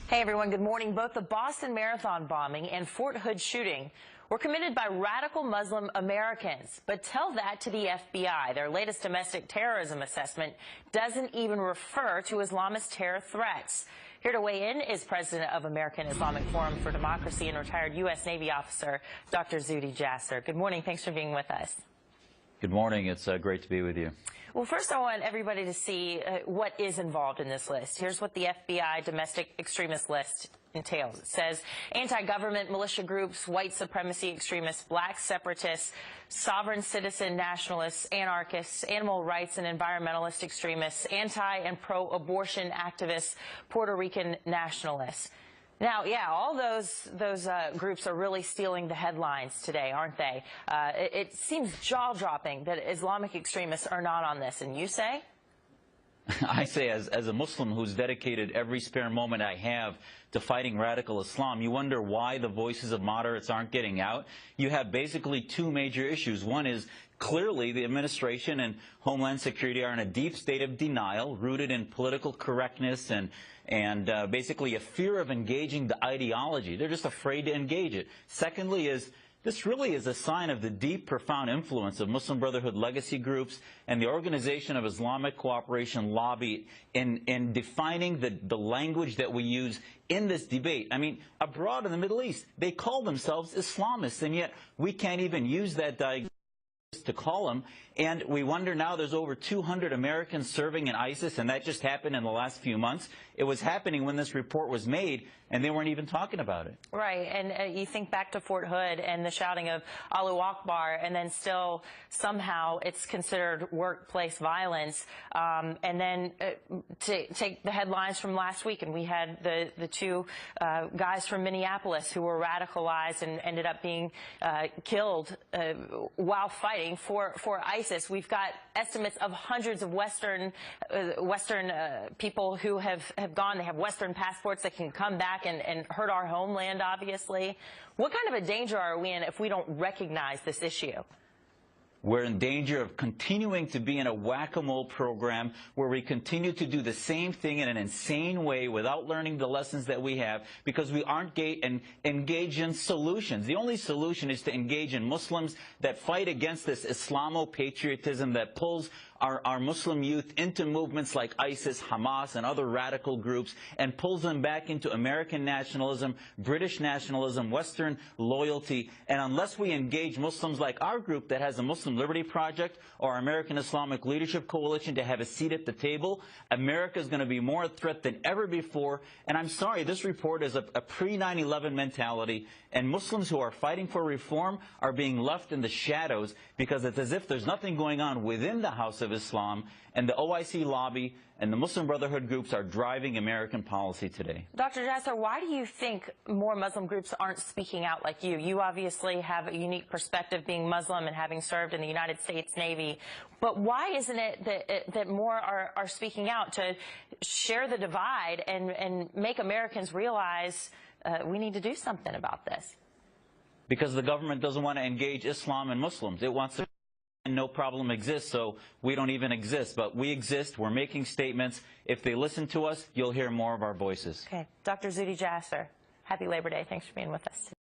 Hey everyone, good morning. Both the Boston Marathon bombing and Fort Hood shooting were committed by radical Muslim Americans. But tell that to the FBI. Their latest domestic terrorism assessment doesn't even refer to Islamist terror threats. Here to weigh in is President of American Islamic Forum for Democracy and retired U.S. Navy officer, Dr. Zuhdi Jasser. Good morning. Thanks for being with us. Good morning. It's great to be with you. Well, first I want everybody to see what is involved in this list. Here's what the FBI domestic extremist list entails. It says anti-government militia groups, white supremacy extremists, black separatists, sovereign citizen nationalists, anarchists, animal rights and environmentalist extremists, anti- and pro-abortion activists, Puerto Rican nationalists. Now, yeah, all those groups are really stealing the headlines today, aren't they? It seems jaw-dropping that Islamic extremists are not on this. And you say? I say, as a Muslim who's dedicated every spare moment I have to fighting radical Islam, you wonder why the voices of moderates aren't getting out. You have basically two major issues. One is clearly the administration and Homeland Security are in a deep state of denial, rooted in political correctness and basically a fear of engaging the ideology. They're just afraid to engage it. Secondly is, this really is a sign of the deep, profound influence of Muslim Brotherhood legacy groups and the Organization of Islamic Cooperation lobby in defining the language that we use in this debate. I mean, abroad in the Middle East, they call themselves Islamists, and yet we can't even use that diagnosis to call them. And we wonder now there's over 200 Americans serving in ISIS, and that just happened in the last few months. It was happening when this report was made, and they weren't even talking about it. Right, and you think back to Fort Hood and the shouting of Allahu Akbar, and then still somehow it's considered workplace violence. And then to take the headlines from last week, and we had the two guys from Minneapolis who were radicalized and ended up being killed while fighting for ISIS. We've got estimates of hundreds of Western people who have gone. They have Western passports that can come back and hurt our homeland, obviously. What kind of a danger are we in if we don't recognize this issue? We're in danger of continuing to be in a whack-a-mole program where we continue to do the same thing in an insane way without learning the lessons that we have because we aren't engaged in solutions. The only solution is to engage in Muslims that fight against this Islamo-patriotism that pulls our Muslim youth into movements like ISIS, Hamas, and other radical groups and pulls them back into American nationalism, British nationalism, Western loyalty. And unless we engage Muslims like our group that has a Muslim Liberty Project or our American Islamic Leadership Coalition to have a seat at the table, America is going to be more a threat than ever before. And I'm sorry, this report is a pre-9/11 mentality, and Muslims who are fighting for reform are being left in the shadows because it's as if there's nothing going on within the House of Islam, and the OIC lobby and the Muslim Brotherhood groups are driving American policy today. Dr. Jasser, why do you think more Muslim groups aren't speaking out like you? You obviously have a unique perspective being Muslim and having served in the United States Navy. But why isn't it that more are speaking out to share the divide and make Americans realize we need to do something about this? Because the government doesn't want to engage Islam and Muslims. It wants to no problem exists, so we don't even exist. But we exist. We're making statements. If they listen to us, you'll hear more of our voices. Okay. Dr. Zuhdi Jasser, happy Labor Day. Thanks for being with us today.